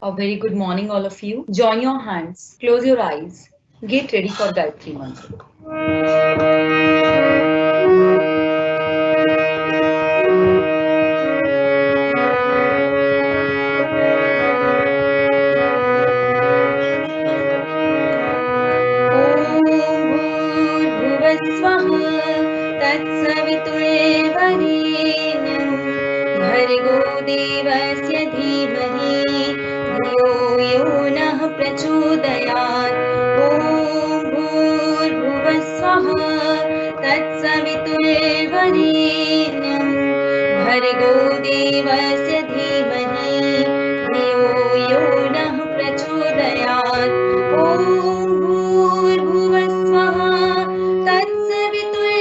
A very good morning, all of you. Join your hands, close your eyes, get ready for Gayatri Mantra. तत्सवितुर्वरेण्यं भर्गो देवस्य धीमहि धियो यो नः प्रचोदयात् ॐ भूर्भुवः स्वः तत्सवितुर्वरेण्यं भर्गो देवस्य धीमहि धियो यो नः प्रचोदयात् ॐ भूर्भुवः स्वः तत्सवितुर्वरेण्यं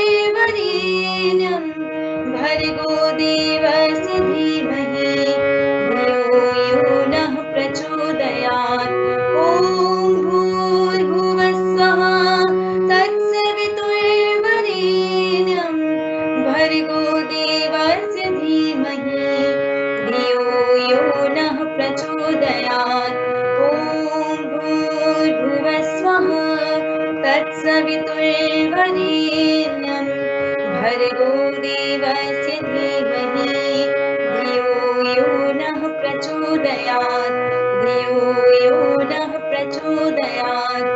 भर्गो देवस्य धीमहि धियो यो नः प्रचोदयात् ॐ भूर्भुवः स्वः तत्सवितुर्वरेण्यं भर्गो देवस्य धीमहि धियो यो नः प्रचोदयात् ॐ भूर्भुवः स्वः तत्सवितुर्वरेण्यं भर्गो देवस्य धीमहि धियो यो नः प्रचोदयात् धियो यो नः प्रचोदयात्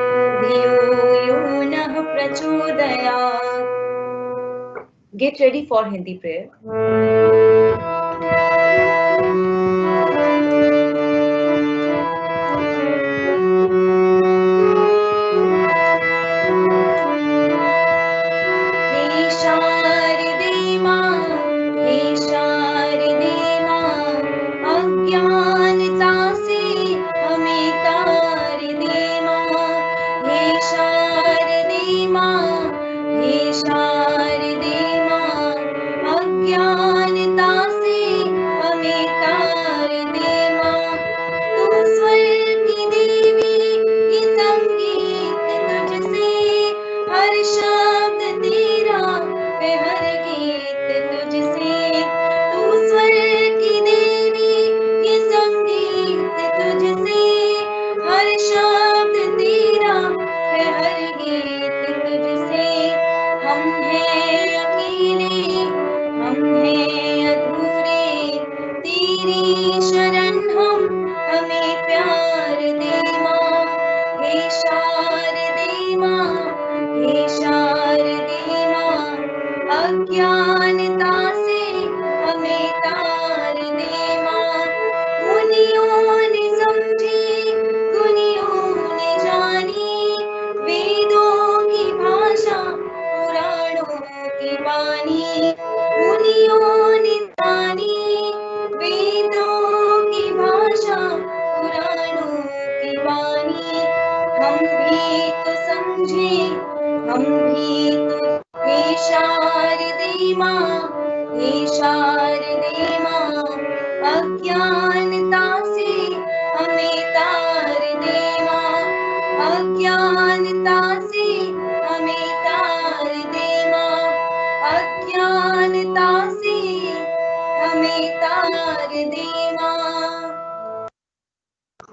धियो यो नः प्रचोदयात्. Get ready for Hindi prayer.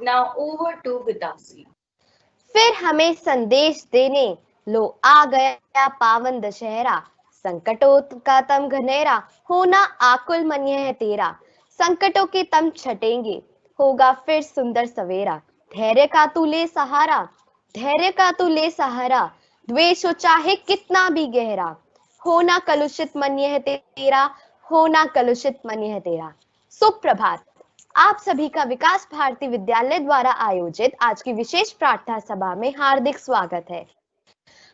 Now over to Vitasi. फिर हमें संदेश देने लो आ गया पावन दशहरा, संकटों का तम घनेरा, होना आकुल मन यह तेरा, संकटों के तम छटेंगे, होगा फिर सुंदर सवेरा, धैर्य का तू ले सहारा, धैर्य का तू ले सहारा, द्वेष हो चाहे कितना भी गहरा, होना कलुषित मन यह तेरा, होना कलुषित मन यह तेरा। सुप्रभात। आप सभी का विकास भारती विद्यालय द्वारा आयोजित आज की विशेष प्रार्थना सभा में हार्दिक स्वागत है।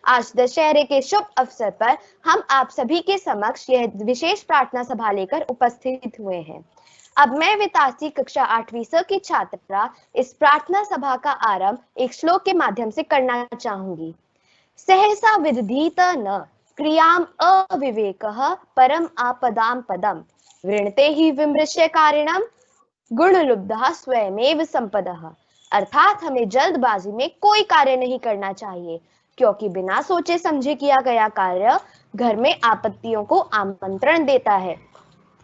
आज दशहरे के शुभ अवसर पर हम आप सभी के समक्ष यह विशेष प्रार्थना सभा लेकर उपस्थित हुए हैं। अब मैं वितासी कक्षा 8वीं स की छात्रा इस प्रार्थना सभा का आरंभ एक श्लोक के माध्यम से करना चाहूंगी। सहसा विदधीत न क्रियाम अविवेकः परम आपदाम पदम वृणते ही विमृश्य कारिणम गुण लुब्धः स्वयमेव संपदः। अर्थात हमें जल्दबाजी में कोई कार्य नहीं करना चाहिए, क्योंकि बिना सोचे समझे किया गया कार्य घर में आपत्तियों को आमंत्रण देता है।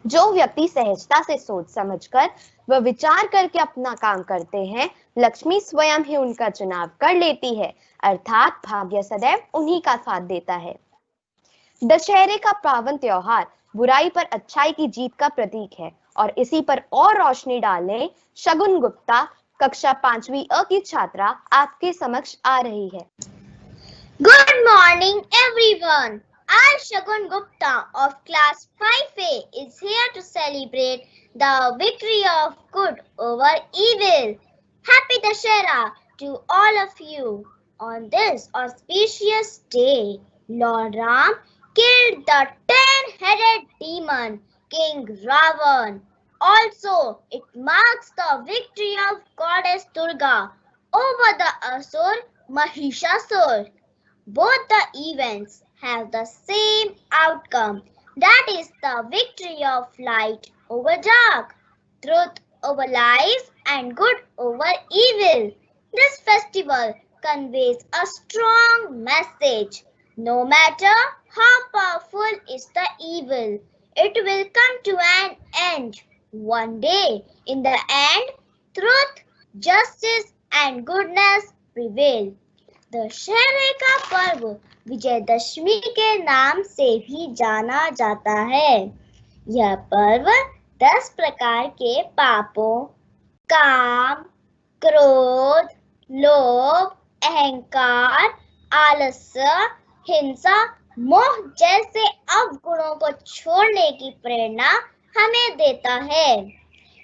जो व्यक्ति सहजता से सोच समझकर वह विचार करके अपना काम करते हैं, लक्ष्मी स्वयं ही उनका चुनाव कर लेती है, अर्थात भाग्य सदैव उन्हीं का साथ देता है। दशहरे का पावन त्योहार बुराई पर अच्छाई की जीत का प्रतीक है और इसी पर और रोशनी डालने शगुन गुप्ता कक्षा 5वीं अ की छात्रा आपके समक्ष आ रही है। Good morning everyone. I Shagun Gupta of class 5A is here to celebrate the victory of good over evil. Happy Dashera to all of you. On this auspicious day, Lord Ram killed the 10-headed demon King Ravan. Also, it marks the victory of goddess Durga over the Asur Mahishasur. Both the events have the same outcome, that is the victory of light over dark, truth over lies and good over evil. This festival conveys a strong message. No matter how powerful is the evil, it will come to an end one day. In the end, truth, justice and goodness prevail. दशहरे का पर्व विजयदशमी के नाम से भी जाना जाता है। यह पर्व 10 प्रकार के पापों, काम, क्रोध, लोभ, अहंकार, आलस्य, हिंसा, मोह जैसे अवगुणों को छोड़ने की प्रेरणा हमें देता है।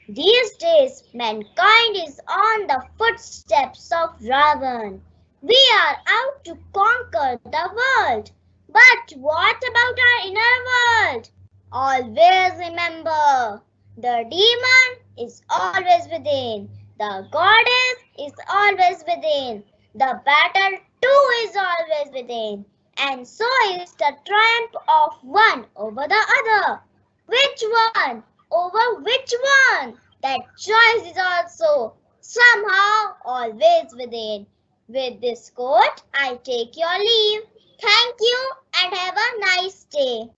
These days, mankind is on the footsteps of Ravan. We are out to conquer the world. But what about our inner world? Always remember, the demon is always within. The goddess is always within. The battle too is always within. And so is the triumph of one over the other. Which one? Over which one? That choice is also somehow always within. With this quote, I take your leave. Thank you and have a nice day.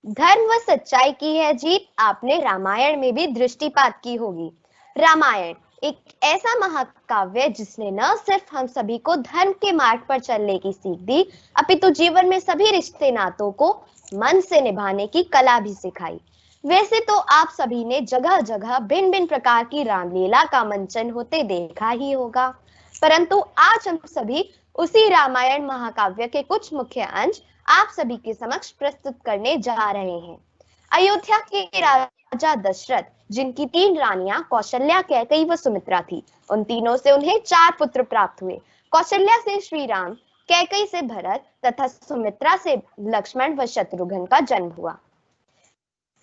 धर्म व सच्चाई की है जीत आपने रामायण में भी दृष्टिपात की होगी। रामायण एक ऐसा महाकाव्य जिसने न सिर्फ हम सभी को धर्म के मार्ग पर चलने की सीख दी, अपितु जीवन में सभी रिश्ते नातों को मन से निभाने की कला भी सिखाई। वैसे तो आप सभी ने जगह जगह भिन्न भिन्न प्रकार की रामलीला का मंचन होते देखा ही होगा, परंतु आज हम सभी उसी रामायण महाकाव्य के कुछ मुख्य अंश आप सभी के समक्ष प्रस्तुत करने जा रहे हैं। अयोध्या के राजा दशरथ, जिनकी 3 रानियां कौशल्या, कैकेयी व सुमित्रा थी, उन तीनों से उन्हें 4 पुत्र प्राप्त हुए। कौशल्या से श्री राम, कैकेयी से भरत तथा सुमित्रा से लक्ष्मण व शत्रुघ्न का जन्म हुआ।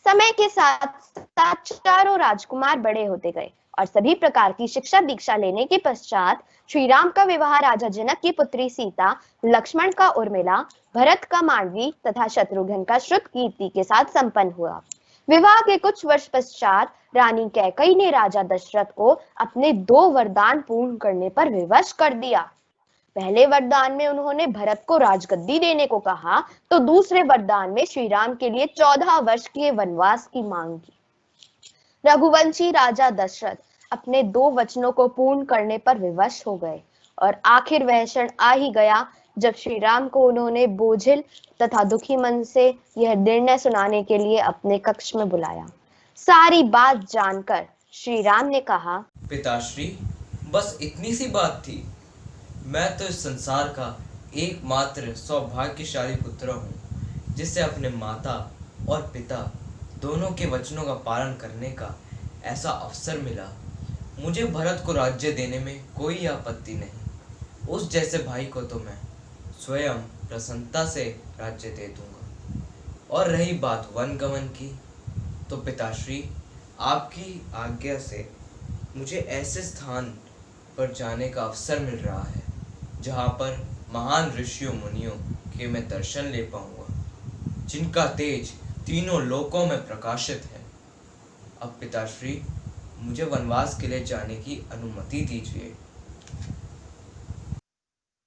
समय के साथ साथ चारों राजकुमार बड़े होते गए और सभी प्रकार की शिक्षा दीक्षा लेने के पश्चात श्री राम का विवाह राजा जनक की पुत्री सीता, लक्ष्मण का उर्मिला, भरत का मांडवी तथा शत्रुघ्न का श्रुतकीर्ति के साथ संपन्न हुआ। विवाह के कुछ वर्ष पश्चात रानी कैकेयी ने राजा दशरथ को अपने 2 वरदान पूर्ण करने पर विवश कर दिया। पहले वरदान में उन्होंने भरत को राजगद्दी देने को कहा, तो दूसरे वरदान में श्री राम के लिए 14 वर्ष के वनवास की मांग की। रघुवंशी राजा दशरथ अपने 2 वचनों को पूर्ण करने पर विवश हो गए और आखिर वह क्षण आ ही गया जब श्री राम को उन्होंने बोझिल तथा दुखी मन से यह निर्णय सुनाने के लिए अपने कक्ष में बुलाया। सारी बात जानकर श्री राम ने कहा, पिताश्री, बस इतनी सी बात थी। मैं तो इस संसार का एकमात्र सौभाग्यशाली पुत्र हूँ जिसे अपने माता और पिता दोनों के वचनों का पालन करने का ऐसा अवसर मिला। मुझे भरत को राज्य देने में कोई आपत्ति नहीं। उस जैसे भाई को तो मैं स्वयं प्रसन्नता से राज्य दे दूंगा। और रही बात वनगमन की, तो पिताश्री, आपकी आज्ञा से मुझे ऐसे स्थान पर जाने का अवसर मिल रहा है जहाँ पर महान ऋषियों मुनियों के मैं दर्शन ले पाऊंगा, जिनका तेज तीनों लोकों में प्रकाशित है। अब पिताश्री, मुझे वनवास के लिए जाने की अनुमति दीजिए।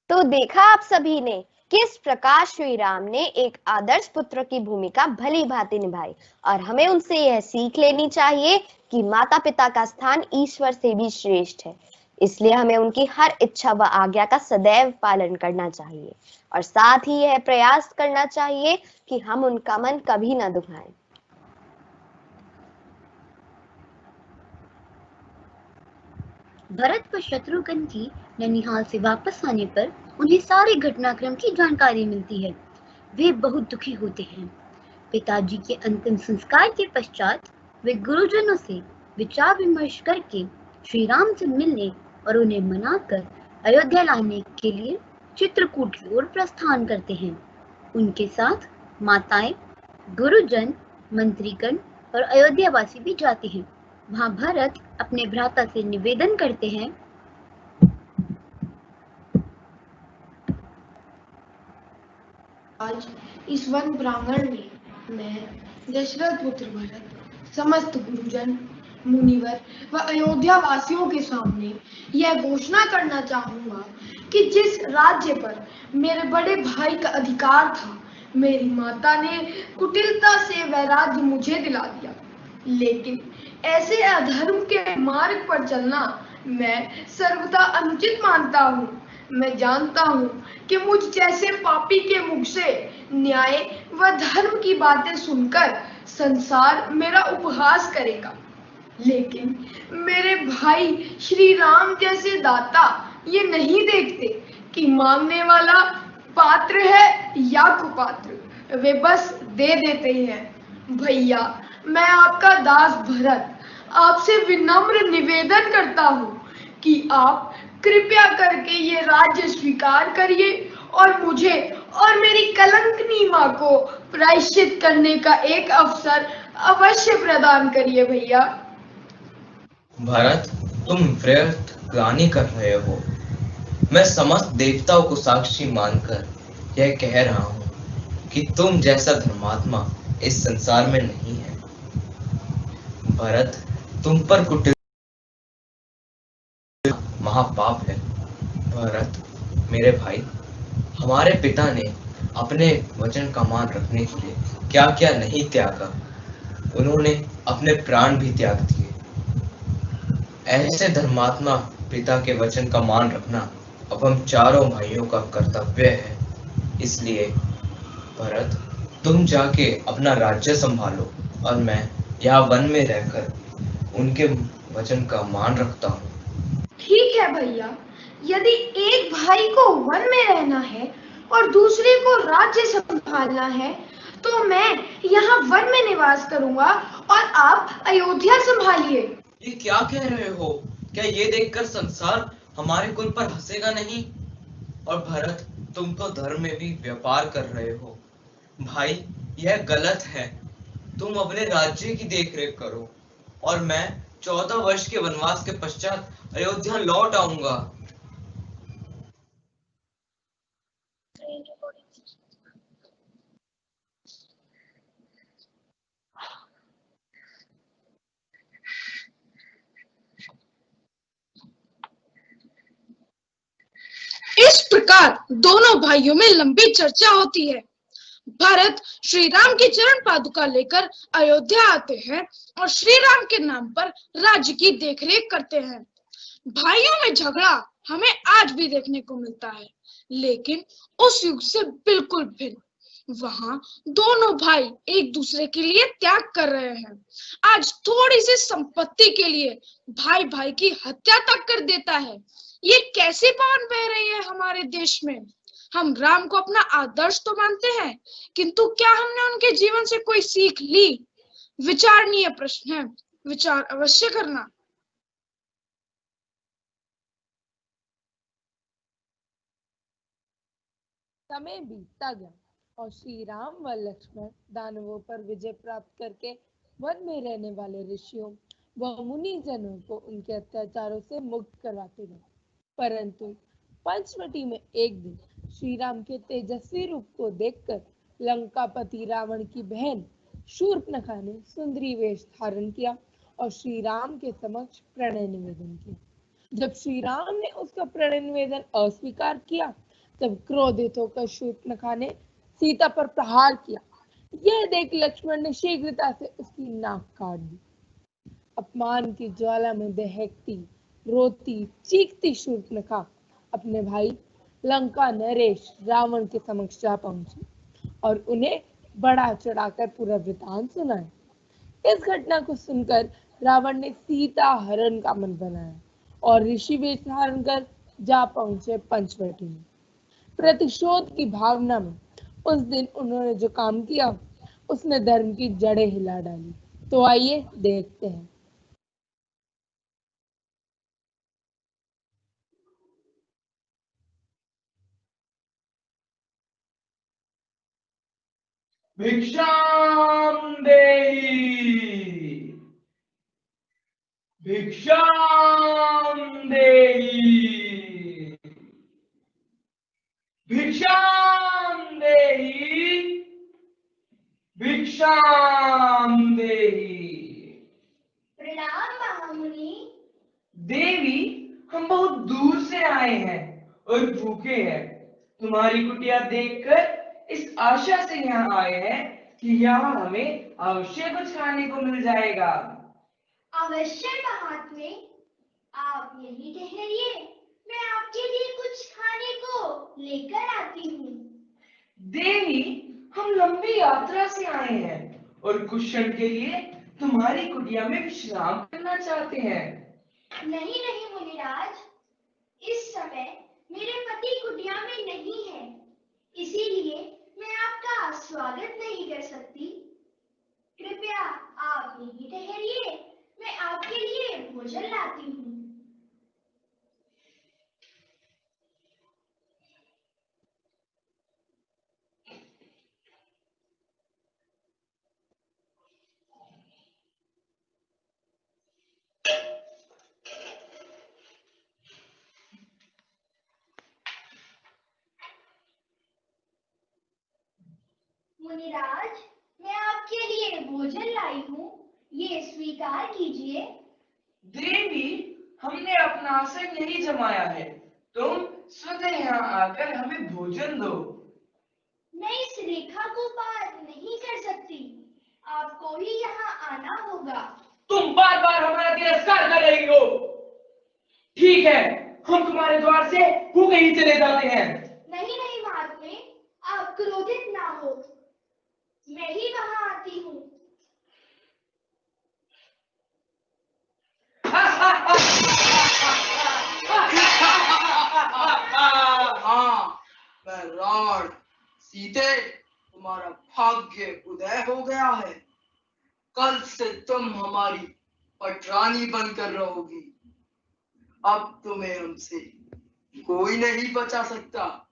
तो देखा आप सभी ने किस प्रकार श्री राम ने एक आदर्श पुत्र की भूमिका भली भांति निभाई और हमें उनसे यह सीख लेनी चाहिए कि माता पिता का स्थान ईश्वर से भी श्रेष्ठ है। इसलिए हमें उनकी हर इच्छा व आज्ञा का सदैव पालन करना चाहिए और साथ ही यह प्रयास करना चाहिए कि हम उनका मन कभी न दुखाएं। भरत व शत्रुघ्न की ननिहाल से वापस आने पर उन्हें सारे घटनाक्रम की जानकारी मिलती है। वे बहुत दुखी होते हैं। पिताजी के अंतिम संस्कार के पश्चात वे गुरुजनों से विचार विमर्श करके श्री राम से मिलने और उन्हें मनाकर अयोध्या लाने के लिए चित्रकूट की ओर प्रस्थान करते हैं। उनके साथ माताएं, गुरुजन, मंत्रीगण और अयोध्यावासी भी जाते हैं। वहां भरत अपने भ्राता से निवेदन करते हैं, आज इस वन प्रांगण में मैं दशरथ पुत्र भरत समस्त गुरुजन, मुनिवर व अयोध्या वासियों के सामने यह घोषणा करना चाहूंगा कि जिस राज्य पर मेरे बड़े भाई का अधिकार था, मेरी माता ने कुटिलता से वह राज्य मुझे दिला दिया। लेकिन ऐसे अधर्म के मार्ग पर चलना मैं सर्वथा अनुचित मानता हूँ। मैं जानता हूँ कि मुझ जैसे पापी के मुख से न्याय व धर्म की बातें सुनकर संसार मेरा उपहास करेगा, लेकिन मेरे भाई श्री राम जैसे दाता ये नहीं देखते कि मांगने वाला पात्र है या कुपात्र, वे बस दे देते हैं। भैया, मैं आपका दास भरत आपसे विनम्र निवेदन करता हूँ कि आप कृपया करके ये राज्य स्वीकार करिए और मुझे और मेरी कलंकनी माँ को प्रायश्चित करने का एक अवसर अवश्य प्रदान करिए भैया। भरत, तुम व्यर्थ ग्लानि कर रहे हो। मैं समस्त देवताओं को साक्षी मानकर यह कह रहा हूँ कि तुम जैसा धर्मात्मा इस संसार में नहीं है। भरत, तुम पर कुटिल महापाप है। भरत मेरे भाई, हमारे पिता ने अपने वचन का मान रखने के लिए क्या क्या नहीं त्यागा। उन्होंने अपने प्राण भी त्याग दिए। ऐसे धर्मात्मा पिता के वचन का मान रखना अब हम चारों भाइयों का कर्तव्य है। इसलिए भरत, तुम जाके अपना राज्य संभालो और मैं यहाँ वन में रहकर उनके वचन का मान रखता हूँ। ठीक है भैया, यदि एक भाई को वन में रहना है और दूसरे को राज्य संभालना है, तो मैं यहाँ वन में निवास करूंगा और आप अयोध्या संभालिए। ये क्या कह रहे हो? क्या ये देखकर संसार हमारे कुल पर हंसेगा नहीं? और भरत, तुम तो धर्म में भी व्यापार कर रहे हो। भाई, यह गलत है। तुम अपने राज्य की देखरेख करो और मैं 14 वर्ष के वनवास के पश्चात अयोध्या लौट आऊंगा। इस प्रकार दोनों भाइयों में लंबी चर्चा होती है। भरत श्री राम की चरण पादुका लेकर अयोध्या आते हैं और श्री राम के नाम पर राज्य की देखरेख करते हैं। भाइयों में झगड़ा हमें आज भी देखने को मिलता है, लेकिन उस युग से बिल्कुल भिन्न। वहां दोनों भाई एक दूसरे के लिए त्याग कर रहे हैं। आज थोड़ी सी संपत्ति के लिए भाई भाई की हत्या तक कर देता है। ये कैसी पवन बह रही है हमारे देश में। हम राम को अपना आदर्श तो मानते हैं, किंतु क्या हमने उनके जीवन से कोई सीख ली? विचारणीय प्रश्न है, विचार अवश्य करना। समय बीतता गया और श्री राम व लक्ष्मण दानवों पर विजय प्राप्त करके वन में रहने वाले ऋषियों व मुनिजनों को उनके अत्याचारों से मुक्त करवाते रहे। परंतु पंचवटी में एक दिन श्री राम के तेजस्वी रूप को देखकर लंकापति रावण की बहन शूर्पणखा ने सुंदरी वेश धारण किया और श्री राम के समक्ष प्रणय निवेदन किया। जब श्री राम ने उसका प्रणय निवेदन अस्वीकार किया तब क्रोधित होकर शूर्पणखा ने सीता पर प्रहार किया। यह देख लक्ष्मण ने शीघ्रता से उसकी नाक काट दी। अपमान की ज्वाला में दहकती, रोती, चीखती शूर्पणखा अपने भाई लंका नरेश रावण के समक्ष जा पहुंची और उन्हें बड़ा चढ़ाकर पूरा वृतांत सुनाया। इस घटना को सुनकर रावण ने सीता हरण का मन बनाया और ऋषि वेश धारण कर जा पहुंचे पंचवटी में। प्रतिशोध की भावना में उस दिन उन्होंने जो काम किया उसने धर्म की जड़ें हिला डाली। तो आइए देखते हैं। भिक्षाम देहि, भिक्षाम देहि, भिक्षाम देहि, भिक्षाम देहि। प्रणाम महामुनि। देवी, हम बहुत दूर से आए हैं और भूखे हैं। तुम्हारी कुटिया देखकर इस आशा से यहाँ आए हैं कि यहाँ हमें अवश्य कुछ खाने को मिल जाएगा। अवश्य महात्मे, आप यहीं ठहरिए, मैं आपके लिए कुछ खाने को लेकर आती हूँ। देवी, हम लंबी यात्रा से आए हैं और कुछ क्षण के लिए तुम्हारी कुटिया में विश्राम करना चाहते हैं। नहीं नहीं मुनिराज, इस समय मेरे पति कुटिया में नहीं है, इसीलिए मैं आपका स्वागत नहीं कर सकती। कृपया आप यहीं ठहरिए, मैं आपके लिए भोजन लाती हूँ। मुनिराज, मैं आपके लिए भोजन लाई हूँ, ये स्वीकार कीजिए। देवी, हमने अपना आसन यही जमाया है, तुम स्वतः यहाँ आकर हमें भोजन दो। मैं इस रेखा को पार नहीं कर सकती, आपको ही यहाँ आना होगा। तुम बार बार हमारा तिरस्कार कर रही हो। ठीक है, हम तुम्हारे द्वार से भूखे ही चले जाते हैं। नहीं नहीं महात्मे, आप क्रोधित ना हो, मैं ही वहां आती हूँ। हाँ, मैं रावण। सीते, तुम्हारा भाग्य उदय हो गया है। कल से तुम हमारी पटरानी बनकर रहोगी। अब तुम्हें हमसे कोई नहीं बचा सकता।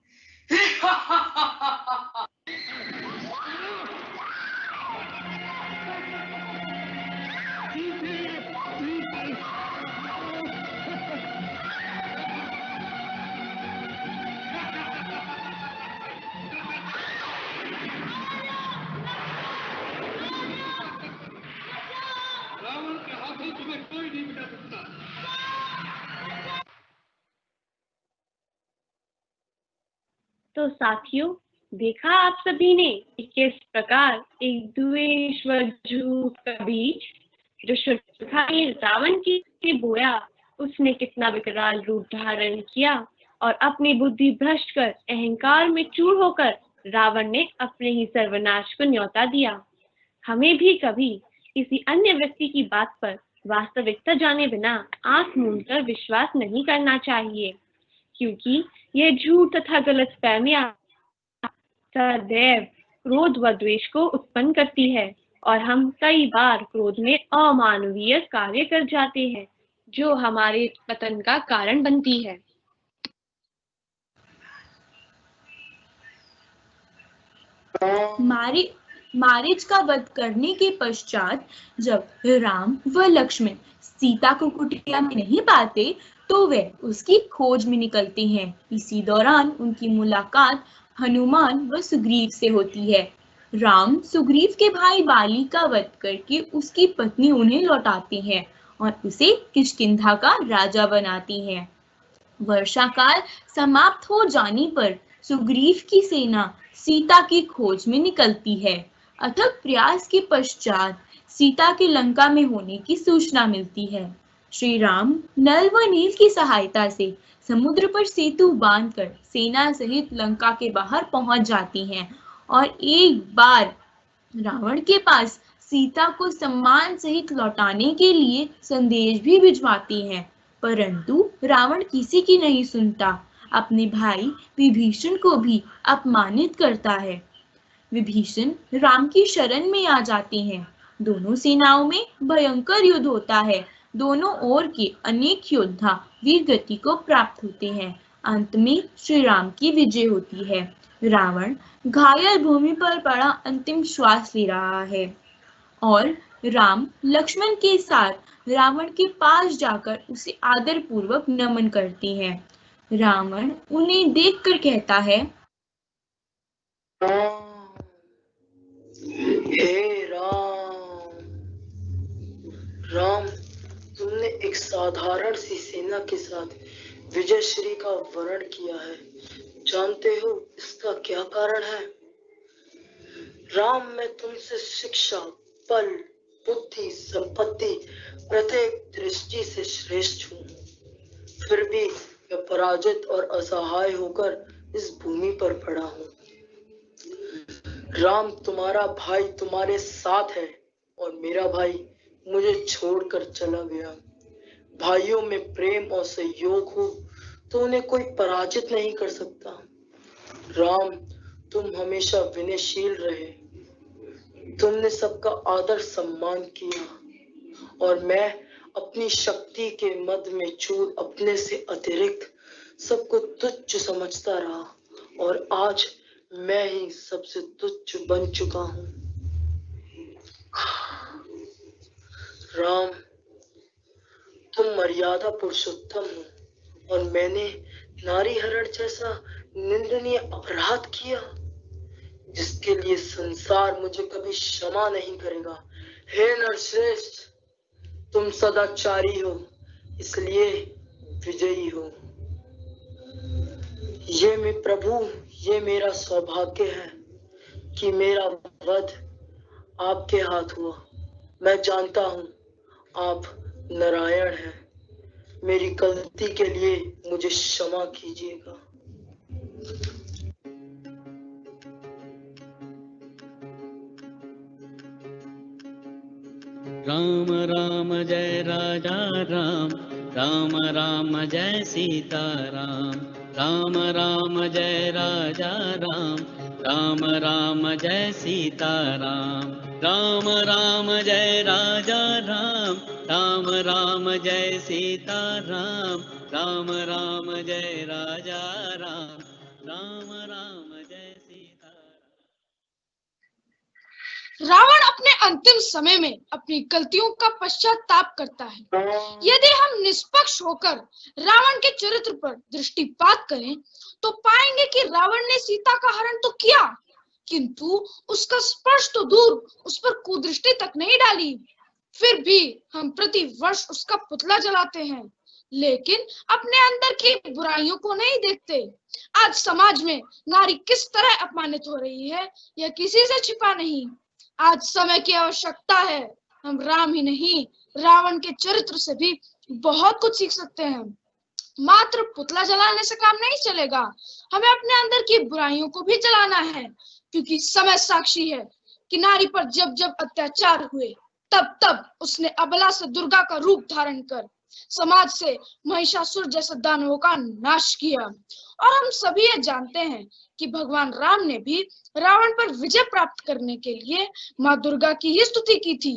तो साथियों, देखा आप सभी ने कि किस प्रकार एक द्वेष व झूठ का बीज जो शूर्पणखा ने रावण की बोया, उसने कितना विकराल रूप धारण किया और अपनी बुद्धि भ्रष्ट कर अहंकार में चूर होकर रावण ने अपने ही सर्वनाश को न्योता दिया। हमें भी कभी किसी अन्य व्यक्ति की बात पर वास्तविकता जाने बिना आंख मूंदकर विश्वास नहीं करना चाहिए, क्योंकि यह झूठ तथा गलतफहमियां सदैव क्रोध व द्वेष को उत्पन्न करती है और हम कई बार क्रोध में अमानवीय कार्य कर जाते हैं, जो हमारे पतन का कारण बनती है। मारीच का वध करने के पश्चात जब राम व लक्ष्मण सीता को कुटिया में नहीं पाते तो वे उसकी खोज में निकलते हैं। इसी दौरान उनकी मुलाकात हनुमान व सुग्रीव से होती है। राम सुग्रीव के भाई बाली का वध करके उसकी पत्नी उन्हें लौटाते हैं और उसे किष्किंधा का राजा बनाती हैं। वर्षा काल समाप्त हो जाने पर सुग्रीव की सेना सीता की खोज में निकलती है। अथक प्रयास के पश्चात सीता के लंका में होने की सूचना मिलती है। श्री राम नल व नील की सहायता से समुद्र पर सेतु बांधकर सेना सहित लंका के बाहर पहुंच जाती हैं और एक बार रावण के पास सीता को सम्मान सहित लौटाने के लिए संदेश भी भिजवाती हैं, परंतु रावण किसी की नहीं सुनता। अपने भाई विभीषण को भी अपमानित करता है। विभीषण राम की शरण में आ जाते हैं। दोनों सेनाओं में भयंकर युद्ध होता है। दोनों ओर के अनेक योद्धा वीर गति को प्राप्त होते हैं। अंत में श्री राम की विजय होती है। रावण घायल भूमि पर पड़ा अंतिम श्वास ले रहा है और राम लक्ष्मण के साथ रावण के पास जाकर उसे आदर पूर्वक नमन करते हैं। रावण उन्हें देखकर कहता है, हे राम, तुमने एक साधारण सी सेना के साथ विजयश्री का वर्ण किया है। जानते हो इसका क्या कारण है? राम, मैं तुमसे शिक्षा, बल, बुद्धि, संपत्ति प्रत्येक दृष्टि से श्रेष्ठ हूँ। फिर भी मैं पराजित और असहाय होकर इस भूमि पर पड़ा हूँ। राम, तुम्हारा भाई तुम्हारे साथ है और मेरा भाई मुझे छोड़कर चला गया। भाइयों में प्रेम और सहयोग हो तो उन्हें कोई पराजित नहीं कर सकता। राम, तुम हमेशा विनयशील रहे। तुमने सबका आदर सम्मान किया और मैं अपनी शक्ति के मद में चूर अपने से अतिरिक्त सबको तुच्छ समझता रहा और आज मैं ही सबसे तुच्छ बन चुका हूँ। राम, तुम मर्यादा पुरुषोत्तम हो और मैंने नारी हरण जैसा निंदनीय अपराध किया जिसके लिए संसार मुझे कभी क्षमा नहीं करेगा। हे नरश्रेष्ठ, तुम सदाचारी हो इसलिए विजयी हो। ये मेरा सौभाग्य है कि मेरा वध आपके हाथ हुआ। मैं जानता हूँ आप नारायण हैं। मेरी गलती के लिए मुझे क्षमा कीजिएगा। राम राम जय राजा राम, राम राम जय सीता राम, राम राम जय राजा राम, राम राम जय सीता राम, राम राम जय राजा राम, राम राम जय सीता राम, राम राम जय राजा राम, राम राम जय सीता राम। रावण अपने अंतिम समय में अपनी गलतियों का पश्चाताप करता है। यदि हम निष्पक्ष होकर रावण के चरित्र पर दृष्टिपात करें तो पाएंगे कि रावण ने सीता का हरण तो किया, किंतु उसका स्पर्श तो दूर, उस पर कुदृष्टि तक नहीं डाली। फिर भी हम प्रति वर्ष उसका पुतला जलाते हैं, लेकिन अपने अंदर की बुराइयों को नहीं देखते। आज समाज में नारी किस तरह अपमानित हो रही है, यह किसी से छिपा नहीं। आज समय की आवश्यकता है। हम राम ही नहीं, रावण के चरित्र से भी बहुत कुछ सीख सकते हैं। मात्र पुतला जलाने से काम नहीं चलेगा, हमें अपने अंदर की बुराइयों को भी जलाना है, क्योंकि समय साक्षी है कि नारी पर जब जब अत्याचार हुए तब तब उसने अबला से दुर्गा का रूप धारण कर समाज से महिषासुर जैसे दानवों का नाश किया। और हम सभी ये जानते हैं कि भगवान राम ने भी रावण पर विजय प्राप्त करने के लिए माँ दुर्गा की ही स्तुति की थी।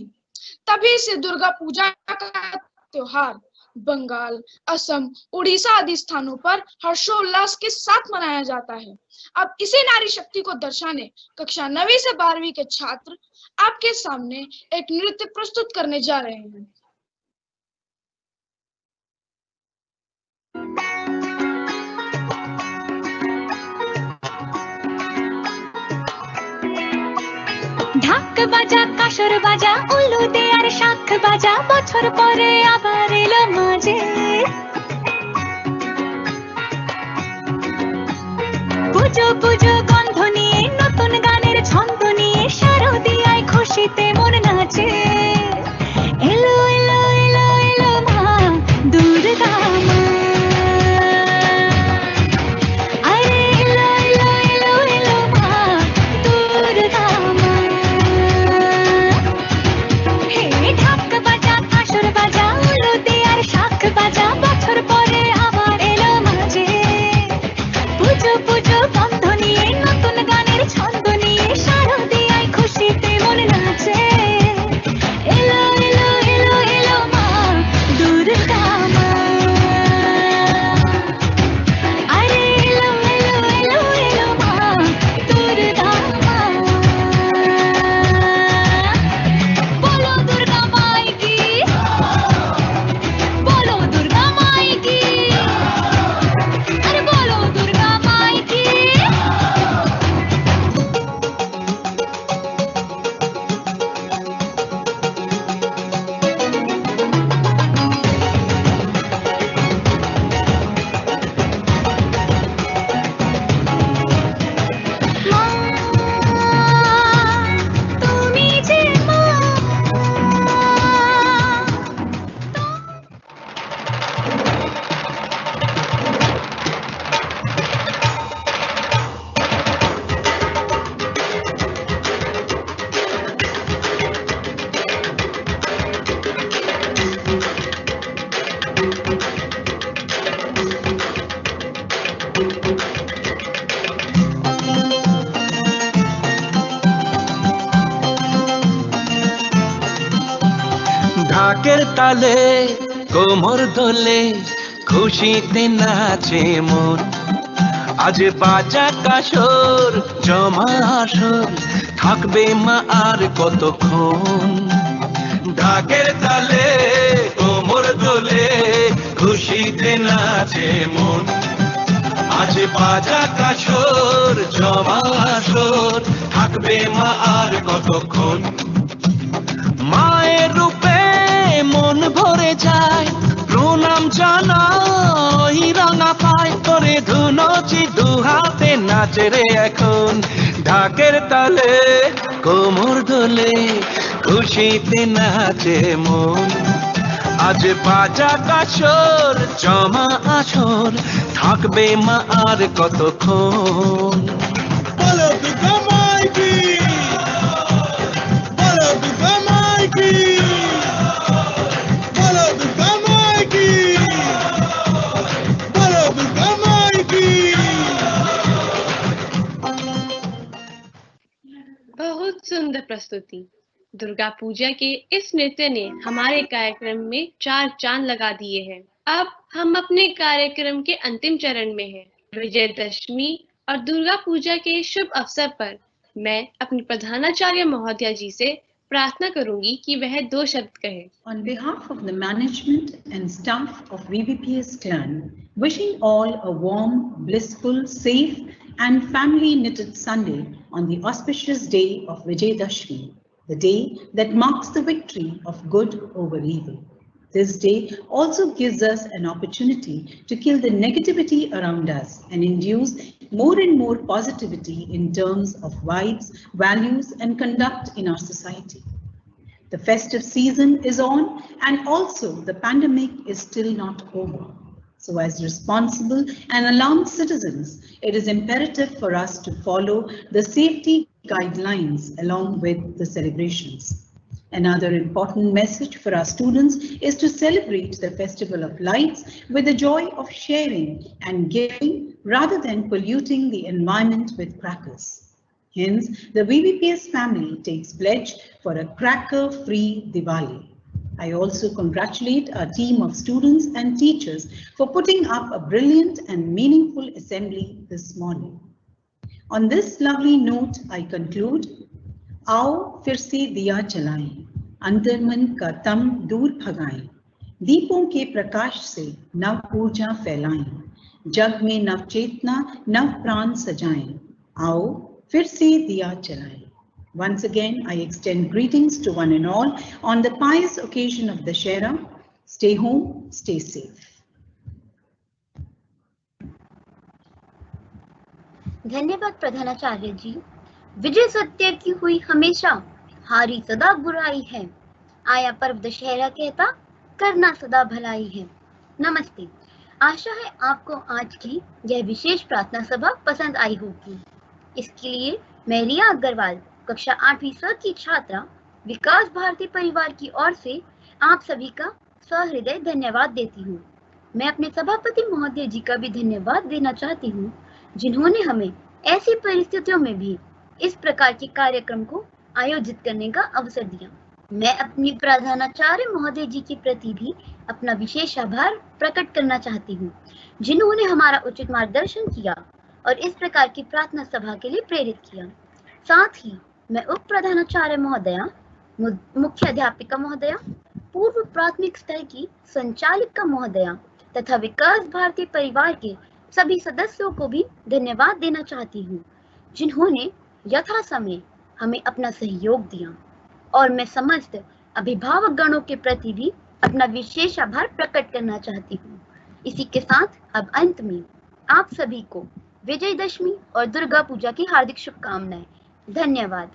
तभी से दुर्गा पूजा का त्योहार बंगाल, असम, उड़ीसा आदि स्थानों पर हर्षोल्लास के साथ मनाया जाता है। अब इसी नारी शक्ति को दर्शाने कक्षा 9वीं से 12वीं के छात्र आपके सामने एक नृत्य प्रस्तुत करने जा रहे हैं। ঢাক বাজা, কাসর বাজা, উলু দে আর শাখ বাজা, বছর পরে আবার এলো মাঝে। পুজো পুজো গন্ধ নিয়ে নতুন গানের ছন্দ নিয়ে শারদিয়ায় খুশিতে মন নাচে এলো এলো এলো এলো মা দুর্গা মা আরে এলো এলো এলো এলো মা দুর্গা মা হে ঢাক বাজা কাসর বাজা উলুদে আর শাখ বাজা বছর পরে আবার এলো মাঝে পুজো পুজো গন্ধ নিয়ে নতুন গানের ছন্দ নিয়ে শারদিয়ায় খুশিতে মন নাচে এলো এলো এলো এলো মা দুর্গা মা আরে এলো এলো এলো এলো মা দুর্গা মা बोलो दुर्गा माई की बोलो दुर्गा माई की अरे बोलो दुर्गा माई की তুমি যে মা ঢাকের তালে কোমর দোলে খুশিতে নাচে মন আজ বাজা কাসর জমা আসর থাকবে মা আর কতক্ষণ ঢাকের তালে কোমর দোলে খুশিতে নাচে মন আজ বাজা কাসর জমা আসর থাকবে মা আর কতক্ষণ মায়ের রূপে মন ভরে যায় প্রণাম জানাই রাঙা পায় করে ধুনচি দুহাতে নাচে রে এখন ঢাকের তালে কোমর দোলে খুশিতে নাচে মন আজ বাজা কাসর জমা আসর থাকবে মা আর কতক্ষণ বলো দুর্গা মাই কি বলো দুর্গা মাই কি বলো দুর্গা মাই কি বলো দুর্গা माई की बहुत सुंदर प्रस्तुति। दुर्गा पूजा के इस नृत्य ने हमारे कार्यक्रम में 4 चांद लगा दिए हैं। अब हम अपने कार्यक्रम के अंतिम चरण में हैं। विजयदशमी और दुर्गा पूजा के शुभ अवसर पर मैं अपनी प्रधानाचार्य महोदया जी से प्रार्थना करूंगी कि वह 2 शब्द कहें। On behalf of the management and staff of VVPS clan, wishing all a warm, blissful, safe and family knitted Sunday on the auspicious day of Vijayadashmi, the day that marks the victory of good over evil. This day also gives us an opportunity to kill the negativity around us and induce more and more positivity in terms of vibes, values and conduct in our society. The festive season is on and also the pandemic is still not over. So as responsible and alarmed citizens, it is imperative for us to follow the safety guidelines along with the celebrations. Another important message for our students is to celebrate the Festival of Lights with the joy of sharing and giving rather than polluting the environment with crackers. Hence, the VVPS family takes pledge for a cracker-free Diwali. I also congratulate our team of students and teachers for putting up a brilliant and meaningful assembly this morning. On this lovely note, I conclude. आओ फिर से दिया जलाएं, अंतर्मन का तम दूर भगाएं, दीपों के प्रकाश से नव ऊर्जा फैलाएं, जग में नव चेतना, नव प्राण सजाएं, आओ फिर से दिया जलाएं. Once again, I extend greetings to one and all on the pious occasion of Dussehra. Stay home, stay safe. धन्यवाद प्रधानाचार्य जी। विजय सत्य की हुई हमेशा, हारी सदा बुराई है। आया पर्व दशहरा कहता, करना सदा भलाई है। नमस्ते। आशा है आपको आज की यह विशेष प्रार्थना सभा पसंद आई होगी। इसके लिए मैं रिया अग्रवाल, कक्षा 8वीं स की छात्रा, विकास भारती परिवार की ओर से आप सभी का सहृदय धन्यवाद देती हूँ। मैं अपने सभापति महोदय जी का भी धन्यवाद देना चाहती हूँ, जिन्होंने हमें ऐसी परिस्थितियों में भी इस प्रकार के कार्यक्रम को आयोजित करने का अवसर दिया। मैं अपनी प्रधानाचार्य महोदय जी के प्रति भी अपना विशेष आभार प्रकट करना चाहती हूँ, जिन्होंने हमारा उचित मार्गदर्शन किया और इस प्रकार की प्रार्थना सभा के लिए प्रेरित किया। साथ ही मैं उप प्रधानाचार्य महोदया, मुख्य अध्यापिका महोदया, पूर्व प्राथमिक स्तर की संचालिका महोदया तथा विकास भारती परिवार के सभी सदस्यों को भी धन्यवाद देना चाहती हूँ, जिन्होंने यथा समय हमें अपना सहयोग दिया। और मैं समस्त अभिभावक गणों के प्रति भी अपना विशेष आभार प्रकट करना चाहती हूँ। इसी के साथ अब अंत में आप सभी को विजयदशमी और दुर्गा पूजा की हार्दिक शुभकामनाएं। धन्यवाद।